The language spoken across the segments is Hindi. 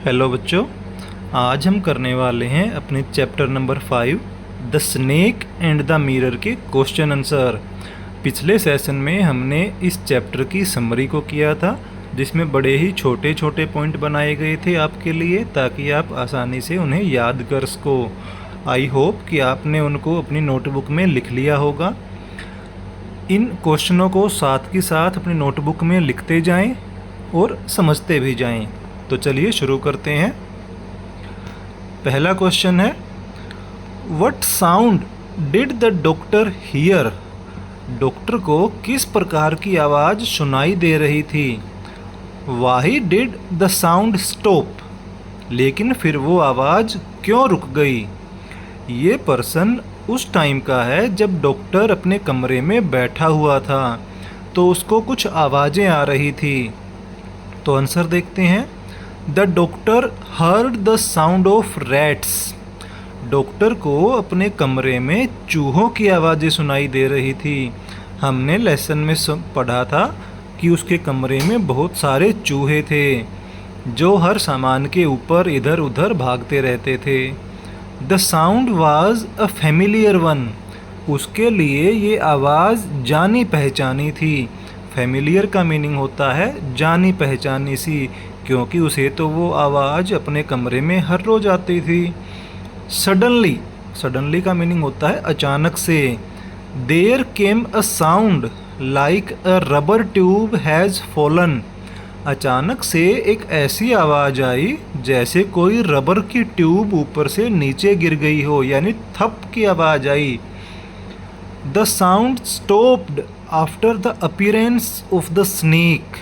हेलो बच्चों, आज हम करने वाले हैं अपने chapter number 5 the snake and the mirror के क्वेश्चन आंसर। पिछले सेशन में हमने इस चैप्टर की समरी को किया था, जिसमें बड़े ही छोटे छोटे पॉइंट बनाए गए थे आपके लिए, ताकि आप आसानी से उन्हें याद कर सको। आई होप कि आपने उनको अपनी नोटबुक में लिख लिया होगा। इन क्वेश्चनों को साथ के साथ अपनी नोटबुक में लिखते जाएं और समझते भी जाएं। तो चलिए शुरू करते हैं। पहला क्वेश्चन है, what sound did the doctor here? Doctor को किस प्रकार की आवाज़ सुनाई दे रही थी? Why did the sound stop? लेकिन फिर वो आवाज़ क्यों रुक गई? ये पर्सन उस टाइम का है जब डॉक्टर अपने कमरे में बैठा हुआ था, तो उसको कुछ आवाज़ें आ रही थी। तो आंसर देखते हैं। The doctor heard the sound of rats. Doctor को अपने कमरे में चूहों की आवाज़ें सुनाई दे रही थी। हमने लेसन में पढ़ा था कि उसके कमरे में बहुत सारे चूहे थे, जो हर सामान के ऊपर इधर उधर भागते रहते थे। The sound was a familiar one. उसके लिए ये आवाज़ जानी पहचानी थी। फेमिलियर का मीनिंग होता है जानी पहचानी सी, क्योंकि उसे तो वो आवाज़ अपने कमरे में हर रोज़ आती थी। सडनली, सडनली का मीनिंग होता है अचानक से। There came a sound like a rubber tube has fallen. अचानक से एक ऐसी आवाज़ आई जैसे कोई रबर की ट्यूब ऊपर से नीचे गिर गई हो, यानी थप की आवाज़ आई। The sound stopped after the appearance of the snake.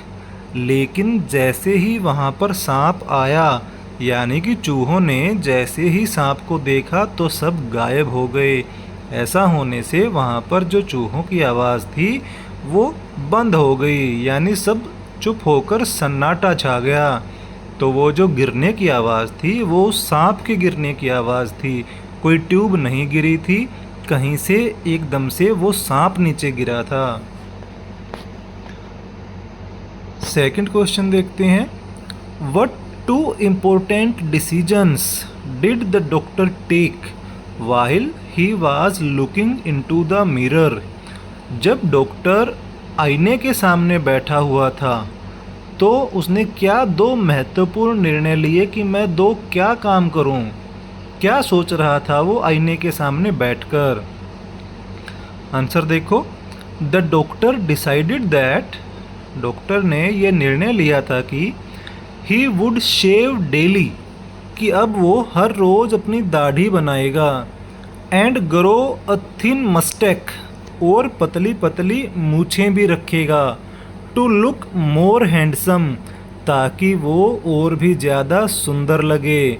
लेकिन जैसे ही वहाँ पर सांप आया, यानी कि चूहों ने जैसे ही सांप को देखा तो सब गायब हो गए। ऐसा होने से वहाँ पर जो चूहों की आवाज़ थी वो बंद हो गई, यानी सब चुप होकर सन्नाटा छा गया। तो वो जो गिरने की आवाज़ थी वो सांप के गिरने की आवाज़ थी, कोई ट्यूब नहीं गिरी थी, कहीं से एकदम से वो सांप नीचे गिरा था। सेकंड क्वेश्चन देखते हैं। What two important decisions did the doctor take while he was looking into the mirror? जब डॉक्टर आईने के सामने बैठा हुआ था तो उसने क्या दो महत्वपूर्ण निर्णय लिए कि मैं दो क्या काम करूं? क्या सोच रहा था वो आईने के सामने बैठकर? आंसर देखो। The doctor decided that, doctor ने यह निर्णय लिया था कि ही वुड शेव डेली, कि अब वो हर रोज़ अपनी दाढ़ी बनाएगा। एंड ग्रो अ थिन मस्टैक, और पतली पतली मूछें भी रखेगा। टू लुक मोर हैंडसम, ताकि वो और भी ज़्यादा सुंदर लगे।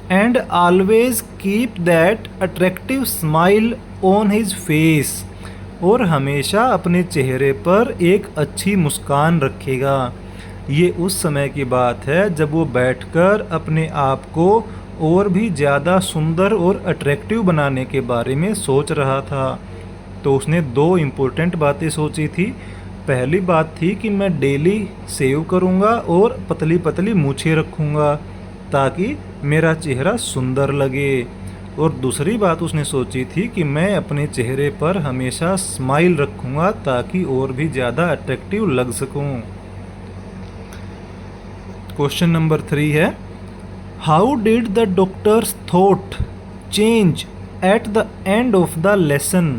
And always keep that attractive smile on his face, और हमेशा अपने चेहरे पर एक अच्छी मुस्कान रखेगा। ये उस समय की बात है जब वो बैठकर अपने आप को और भी ज़्यादा सुंदर और अट्रैक्टिव बनाने के बारे में सोच रहा था। तो उसने दो इम्पोर्टेंट बातें सोची थी। पहली बात थी कि मैं डेली सेव करूँगा और पतली पतली मूछें रखूँगा ताकि मेरा चेहरा सुंदर लगे। और दूसरी बात उसने सोची थी कि मैं अपने चेहरे पर हमेशा स्माइल रखूँगा ताकि और भी ज़्यादा अट्रैक्टिव लग सकूँ। क्वेश्चन नंबर 3 है, how did the doctors thought change at the end of the lesson?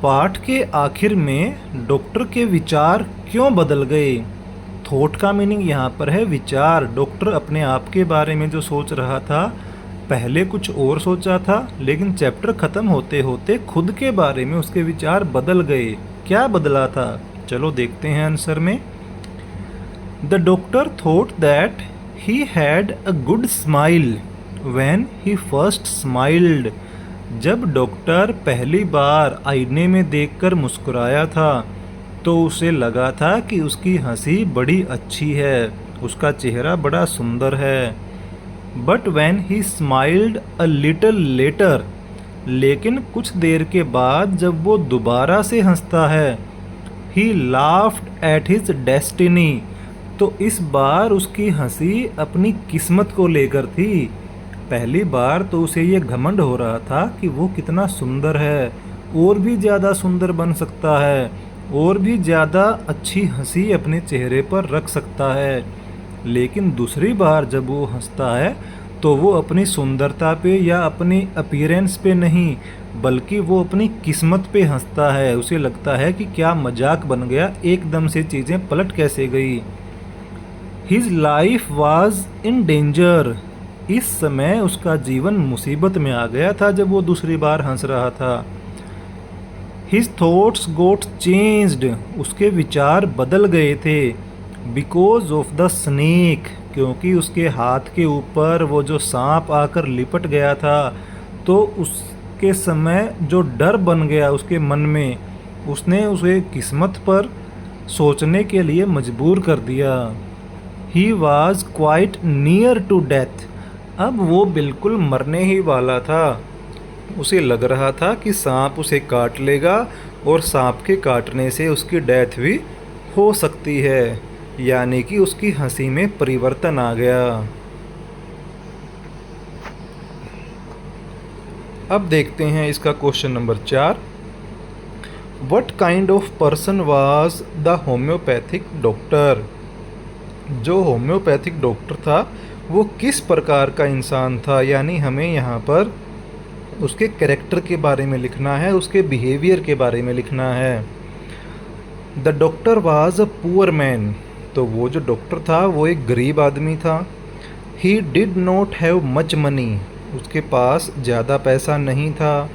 पाठ के आखिर में डॉक्टर के विचार क्यों बदल गए? थॉट का मीनिंग यहाँ पर है विचार। डॉक्टर अपने आप के बारे में जो सोच रहा था, पहले कुछ और सोचा था, लेकिन चैप्टर ख़त्म होते होते खुद के बारे में उसके विचार बदल गए। क्या बदला था? चलो देखते हैं आंसर में। The doctor thought that he had a good smile when he first smiled. जब डॉक्टर पहली बार आईने में देखकर मुस्कुराया था तो उसे लगा था कि उसकी हंसी बड़ी अच्छी है, उसका चेहरा बड़ा सुंदर है। But when he smiled a little letter, लेकिन कुछ देर के बाद जब वो दोबारा से हंसता है, ही लाफ्ड एट हिज डेस्टिनी, तो इस बार उसकी हंसी अपनी किस्मत को लेकर थी। पहली बार तो उसे ये घमंड हो रहा था कि वो कितना सुंदर है, और भी ज़्यादा सुंदर बन सकता है, और भी ज़्यादा अच्छी हंसी अपने चेहरे पर रख सकता है। लेकिन दूसरी बार जब वो हंसता है तो वो अपनी सुंदरता पे या अपनी अपीयरेंस पे नहीं, बल्कि वो अपनी किस्मत पे हंसता है। उसे लगता है कि क्या मजाक बन गया, एकदम से चीज़ें पलट कैसे गई। His life was in danger. इस समय उसका जीवन मुसीबत में आ गया था जब वो दूसरी बार हंस रहा था। हिज थॉट्स गोट चेंज्ड। उसके विचार बदल गए थे। Because of the snake. क्योंकि उसके हाथ के ऊपर वो जो सांप आकर लिपट गया था, तो उसके समय जो डर बन गया उसके मन में, उसने उसे किस्मत पर सोचने के लिए मजबूर कर दिया। He was quite near to death. अब वो बिल्कुल मरने ही वाला था। उसे लग रहा था कि सांप उसे काट लेगा, और सांप के काटने से उसकी डेथ भी हो सकती है। यानी कि उसकी हंसी में परिवर्तन आ गया। अब देखते हैं इसका question number 4। What kind of person was the homeopathic doctor. जो होम्योपैथिक डॉक्टर था वो किस प्रकार का इंसान था, यानी हमें यहाँ पर उसके कैरेक्टर के बारे में लिखना है, उसके बिहेवियर के बारे में लिखना है। The doctor was a poor man. तो वो जो डॉक्टर था वो एक गरीब आदमी था। He did not have much money. उसके पास ज़्यादा पैसा नहीं था।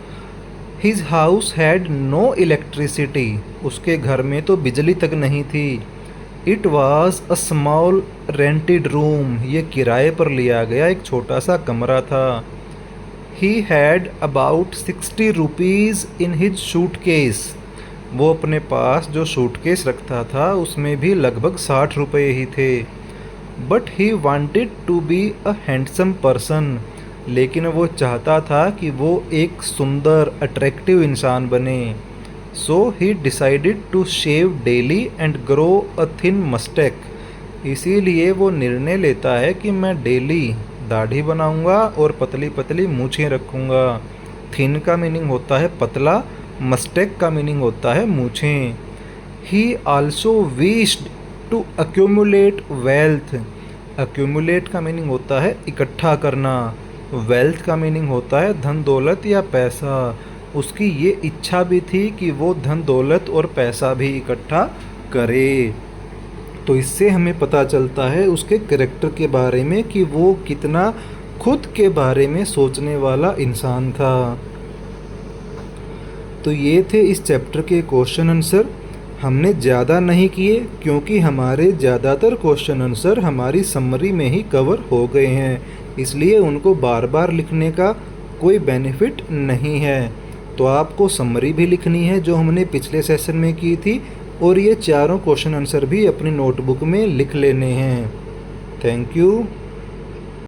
His house had no electricity. उसके घर में तो बिजली तक नहीं थी। It was a small rented room. ये किराए पर लिया गया एक छोटा सा कमरा था। He had about 60 rupees in his suitcase. वो अपने पास जो सूटकेस रखता था उसमें भी लगभग 60 रुपये ही थे। But he wanted to be a handsome person. लेकिन वो चाहता था कि वो एक सुंदर अट्रैक्टिव इंसान बने। So he decided to shave daily and grow a thin moustache. इसीलिए वो निर्णय लेता है कि मैं डेली दाढ़ी बनाऊंगा और पतली पतली मूछें रखूंगा। थिन का मीनिंग होता है पतला, मस्टैक का मीनिंग होता है मूछें। He also wished to accumulate wealth. Accumulate का मीनिंग होता है इकट्ठा करना। वेल्थ का मीनिंग होता है धन दौलत या पैसा। उसकी ये इच्छा भी थी कि वो धन दौलत और पैसा भी इकट्ठा करे। तो इससे हमें पता चलता है उसके कैरेक्टर के बारे में कि वो कितना खुद के बारे में सोचने वाला इंसान था। तो ये थे इस चैप्टर के क्वेश्चन आंसर। हमने ज़्यादा नहीं किए क्योंकि हमारे ज़्यादातर क्वेश्चन आंसर हमारी समरी में ही कवर हो गए हैं, इसलिए उनको बार बार लिखने का कोई बेनिफिट नहीं है। तो आपको समरी भी लिखनी है जो हमने पिछले सेशन में की थी, और ये चारों क्वेश्चन आंसर भी अपनी नोटबुक में लिख लेने हैं। Thank you.